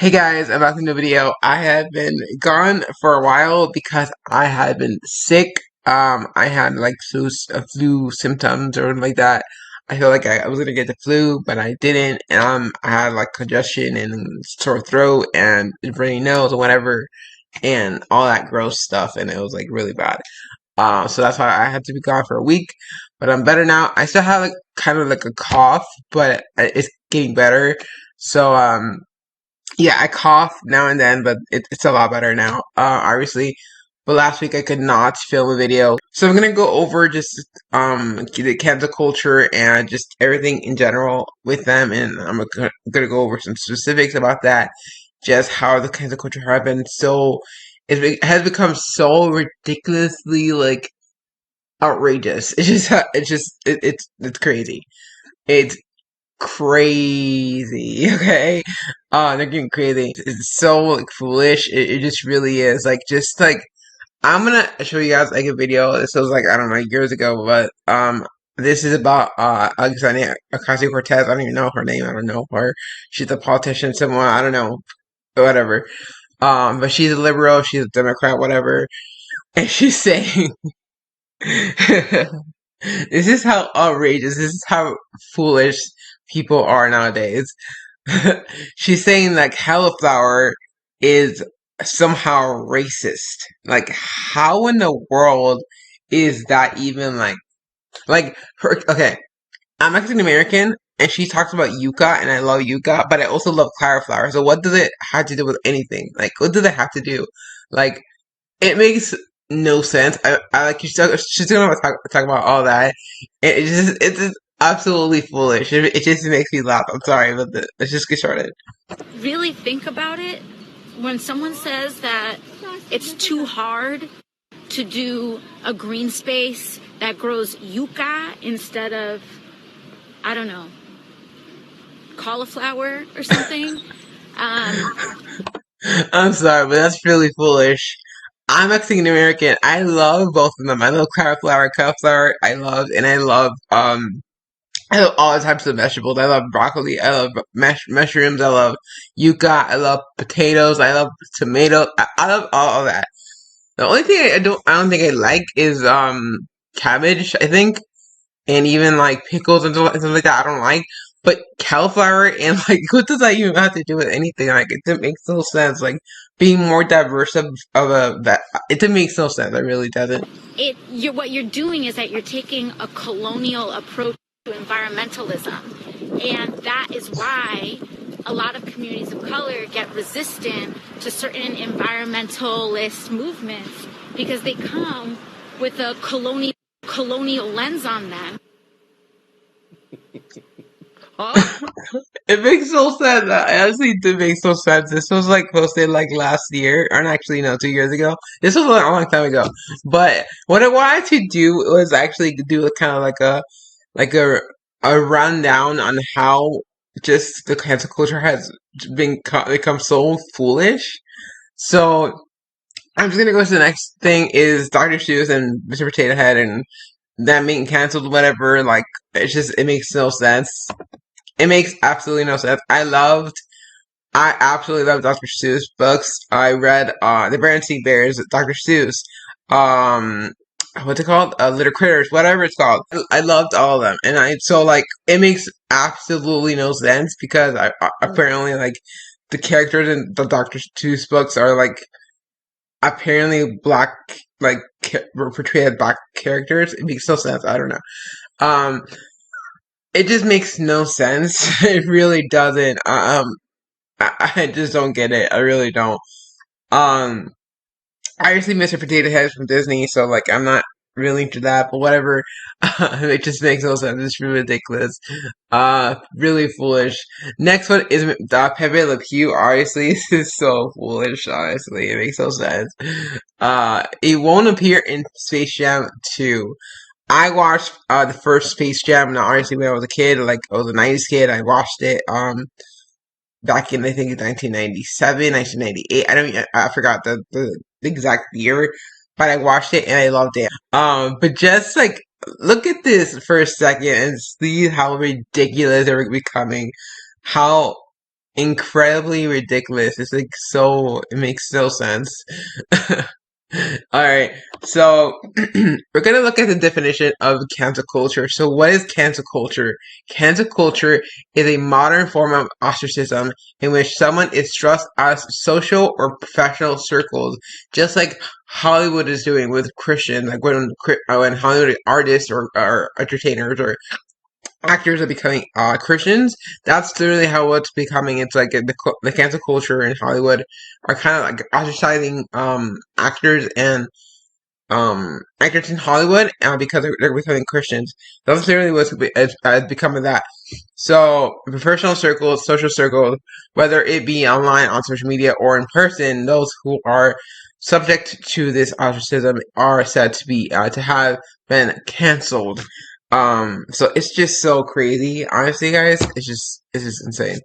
Hey guys, I'm back with a new video. I have been gone for a while because I had been sick. I had like flu symptoms or like that. I feel like I was gonna get the flu, but I didn't. I had like congestion and sore throat and runny nose or whatever, and all that gross stuff, and it was like really bad. So that's why I had to be gone for a week, but I'm better now. I still have like kind of like a cough, but it's getting better. So yeah, I cough now and then, but it's a lot better now. Obviously, but last week I could not film a video, so I'm gonna go over just the cancel culture and just everything in general with them, and I'm gonna go over some specifics about that, just how the cancel culture has been so it has become so ridiculously like outrageous. It's crazy. It's crazy. Okay. They're getting crazy. It's so like foolish. It just really is. Like just like I'm gonna show you guys like a video. This was like I don't know years ago, but this is about Alexandria Ocasio Cortez. I don't even know her name. I don't know her. She's a politician, someone I don't know, whatever. But she's a liberal. She's a Democrat, whatever. And she's saying, "This is how outrageous. This is how foolish people are nowadays." She's saying that cauliflower is somehow racist. Like, how in the world is that even like her? Okay, I'm Mexican American, and she talks about yuca, and I love yuca, but I also love cauliflower. So what does it have to do with anything? Like, what does it have to do? Like, it makes no sense. I like she's gonna talk about all that. It's just absolutely foolish. It just makes me laugh. I'm sorry, but let's just get started. Really think about it, when someone says that it's too hard to do a green space that grows yucca instead of, I don't know, cauliflower or something. I'm sorry, but that's really foolish. I'm Mexican American. I love both of them. I love cauliflower. I love all types of vegetables. I love broccoli. I love mushrooms. I love yuca. I love potatoes. I love tomatoes. I love all of that. The only thing I don't think I like is cabbage. I think, and even like pickles and stuff like that. I don't like. But cauliflower and like what does that even have to do with anything? Like it makes no sense. Like being more diverse of a that it didn't make no sense. It really doesn't. What you're doing is that you're taking a colonial approach to environmentalism, and that is why a lot of communities of color get resistant to certain environmentalist movements, because they come with a colonial lens on them. It makes no sense. I honestly did make no sense. This was like posted like last year, or actually no, 2 years ago. This was like a long time ago. But what I wanted to do was actually do a kind of like a rundown on how just the cancel culture has become so foolish. So I'm just gonna go to the next thing is Dr. Seuss and Mr. Potato Head and them being canceled, whatever. Like it makes no sense. It makes absolutely no sense. I absolutely love Dr. Seuss books. I read The Berenstain Bears, Dr. Seuss, um, what's it called? Little Critters, whatever it's called. I loved all of them, and like it makes absolutely no sense because apparently like the characters in the Dr. Seuss books are like apparently black, like were portrayed as black characters. It makes no sense. I don't know. Um, it just makes no sense. It really doesn't. I just don't get it. I really don't. Um, Obviously, Mr. Potato Head from Disney, so like I'm not really into that, but whatever. It just makes no sense. It's really ridiculous. Really foolish. Next one is Pepe Le Pew. Obviously, this is so foolish. Honestly, it makes no sense. It won't appear in Space Jam 2. I watched the first Space Jam. Now, obviously, when I was a kid, like I was a '90s kid, I watched it. Back in I think 1997, 1998. I forgot the exact year, but I watched it and I loved it. But just like look at this for a second and see how ridiculous they're becoming. How incredibly ridiculous. It's like so, it makes no sense. Alright, so we're gonna look at the definition of cancel culture. So what is cancel culture? Cancel culture is a modern form of ostracism in which someone is thrust out of social or professional circles, just like Hollywood is doing with Christians, like when Hollywood artists or entertainers or actors are becoming Christians. That's literally how it's becoming. It's like the cancel culture in Hollywood are kind of like ostracizing actors and actors in Hollywood because they're becoming Christians. That's literally what's becoming that. So professional circles, social circles, whether it be online on social media or in person, those who are subject to this ostracism are said to be to have been canceled. So it's just so crazy, honestly, guys. It's just insane.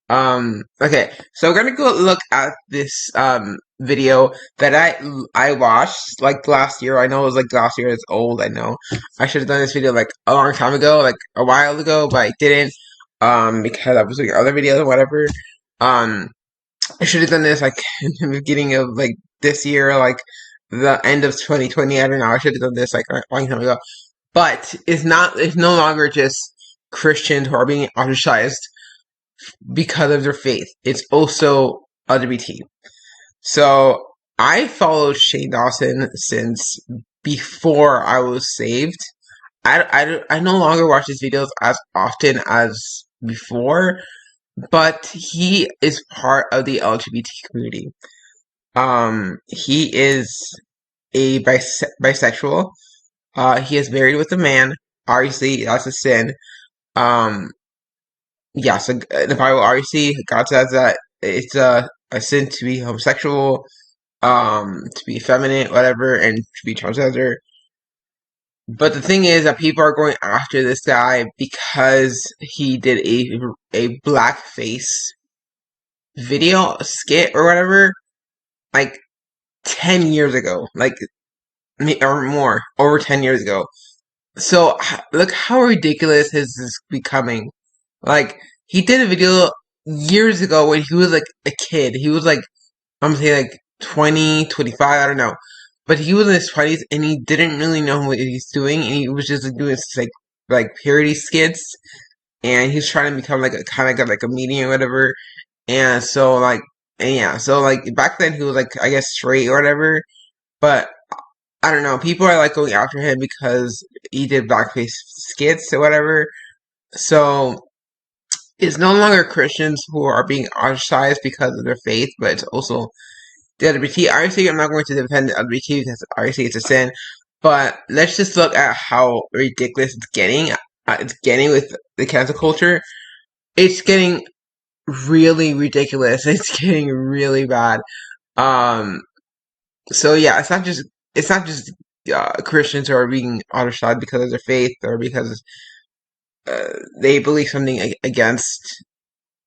Okay, so we're gonna go look at this video that I watched like last year. I know it was like last year. It's old. I know. I should have done this video like a long time ago, like a while ago, but I didn't. Because I was doing other videos or whatever. Um, I should have done this like in the beginning of like this year, like the end of 2020. I don't know. I should have done this like a long time ago. But it's not. It's no longer just Christians who are being ostracized because of their faith. It's also LGBT. So I followed Shane Dawson since before I was saved. I no longer watch his videos as often as before, but he is part of the LGBT community. He is a bisexual. He is married with a man. Obviously, that's a sin. Um, yeah, so in the Bible, obviously, God says that it's a sin to be homosexual, to be effeminate, whatever, and to be transgender. But the thing is that people are going after this guy because he did a blackface video skit or whatever, like 10 years ago, like or more, over 10 years ago. So look how ridiculous this is becoming. Like he did a video years ago when he was like a kid. He was like I'm gonna say like 20, 25, I don't know. But he was in his 20s and he didn't really know what he's doing and he was just like, doing like parody skits and he's trying to become like a kind of like a comedian or whatever. And so like and yeah, so like back then he was like I guess straight or whatever. But I don't know, people are like going after him because he did blackface skits or whatever. So it's no longer Christians who are being ostracized because of their faith, but it's also the LGBT. Obviously, I'm not going to defend the LGBT because obviously it's a sin. But let's just look at how ridiculous it's getting. It's getting with the cancel culture. It's getting really ridiculous. It's getting really bad. Um. So yeah, it's not just Christians who are being ostracized because of their faith or because they believe something against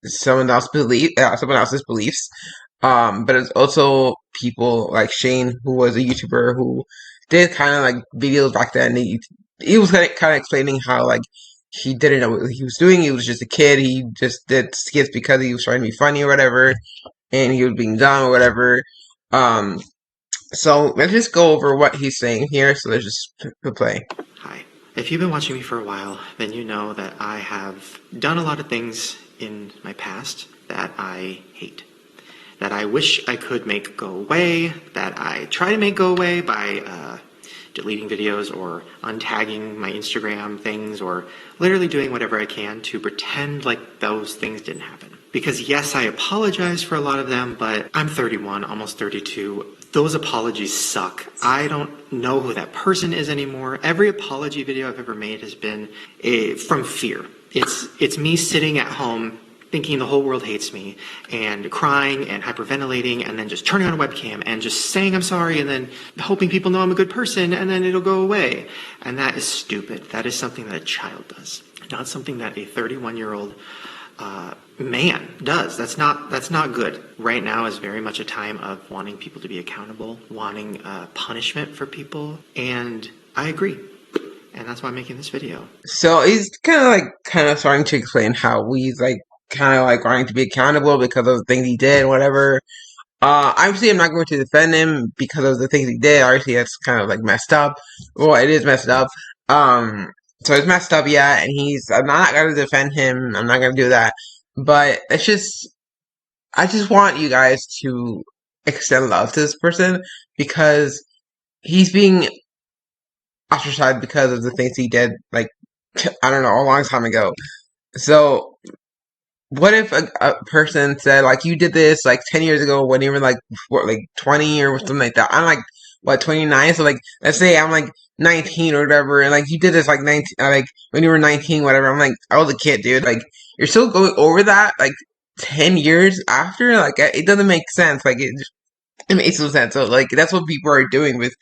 someone else's beliefs. But it's also people like Shane, who was a YouTuber who did kind of like videos back then. He was kind of explaining how like he didn't know what he was doing. He was just a kid. He just did skits because he was trying to be funny or whatever, and he was being dumb or whatever. Um, so let's just go over what he's saying here. So let's just play. Hi. If you've been watching me for a while, then you know that I have done a lot of things in my past that I hate, that I wish I could make go away, that I try to make go away by deleting videos or untagging my Instagram things or literally doing whatever I can to pretend like those things didn't happen. Because yes, I apologize for a lot of them, but I'm 31, almost 32. Those apologies suck. I don't know who that person is anymore. Every apology video I've ever made has been from fear. It's me sitting at home thinking the whole world hates me and crying and hyperventilating and then just turning on a webcam and just saying I'm sorry and then hoping people know I'm a good person and then it'll go away. And that is stupid. That is something that a child does, not something that a 31-year-old man does. That's not good. Right now is very much a time of wanting people to be accountable, wanting punishment for people, and I agree. And that's why I'm making this video. So he's kind of starting to explain how we like kind of like wanting to be accountable because of the things he did, whatever. Obviously, I'm not going to defend him because of the things he did. Obviously, that's kind of like messed up. Well, it is messed up. Um, so it's messed up, yeah. And I'm not going to defend him. I'm not going to do that. But it's just, I just want you guys to extend love to this person because he's being ostracized because of the things he did, like, I don't know, a long time ago. So what if a person said like you did this like 10 years ago when you were like what, like 20 or something like that? I'm like what, 29, so like let's say I'm like 19 or whatever, and like you did this like 19, like when you were 19, whatever. I'm like, I was a kid, dude. Like you're still going over that like 10 years after. Like it doesn't make sense. Like it makes no sense. So like that's what people are doing with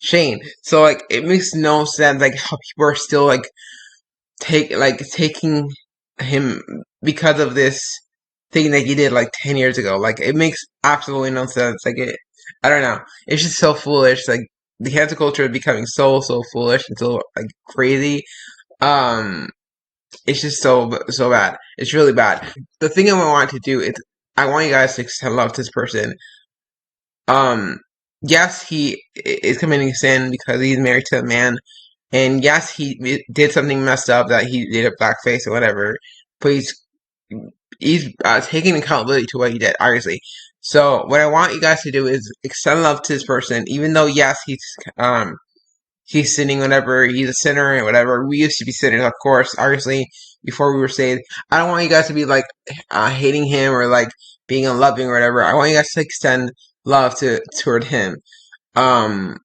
Shane. So like it makes no sense like how people are still like taking him because of this thing that he did like 10 years ago. Like it makes absolutely no sense. Like I don't know. It's just so foolish. Like the cancel culture is becoming so foolish and so like crazy. Um, it's just so bad. It's really bad. The thing I want to do is I want you guys to extend love to this person. Um, yes, he is committing sin because he's married to a man. And yes, he did something messed up that he did a blackface or whatever, but he's taking accountability to what he did, obviously. So what I want you guys to do is extend love to this person, even though yes, he's sinning, whatever. He's a sinner and whatever. We used to be sinners, of course, obviously, before we were saved. I don't want you guys to be like hating him or like being unloving or whatever. I want you guys to extend love toward him. Um,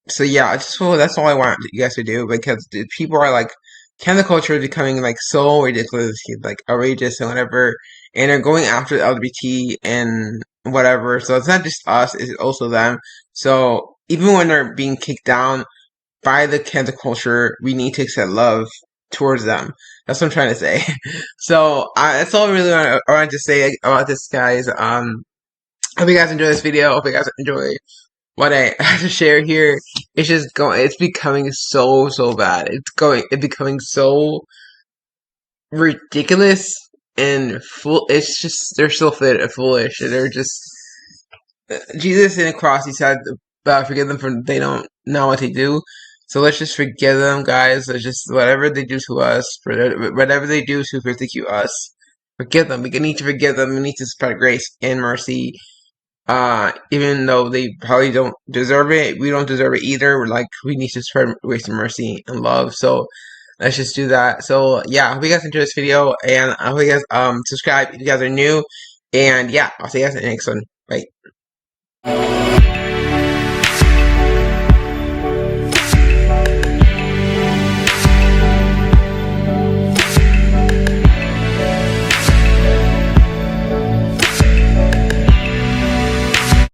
so yeah, that's all I want you guys to do because people are like, cancel culture is becoming like so ridiculous, like outrageous and whatever, and they're going after the LGBT and whatever. So it's not just us; it's also them. So even when they're being kicked down by the cancel culture, we need to extend love towards them. That's what I'm trying to say. So that's all I really want to say about this, guys. Hope you guys enjoy this video. Hope you guys enjoy what I have to share here. It's becoming so bad. It's becoming so ridiculous and it's just, they're so foolish. And they're just, Jesus in the cross, he said, forgive them for they don't know what they do. So let's just forgive them, guys. Let's just, whatever they do to us, whatever they do to persecute us, forgive them. We need to forgive them. We need to spread grace and mercy, even though they probably don't deserve it. We don't deserve it either. We need to spread grace and mercy and love. So let's just do that. So yeah, I hope you guys enjoyed this video, and I hope you guys subscribe if you guys are new. And yeah, I'll see you guys in the next one. Bye.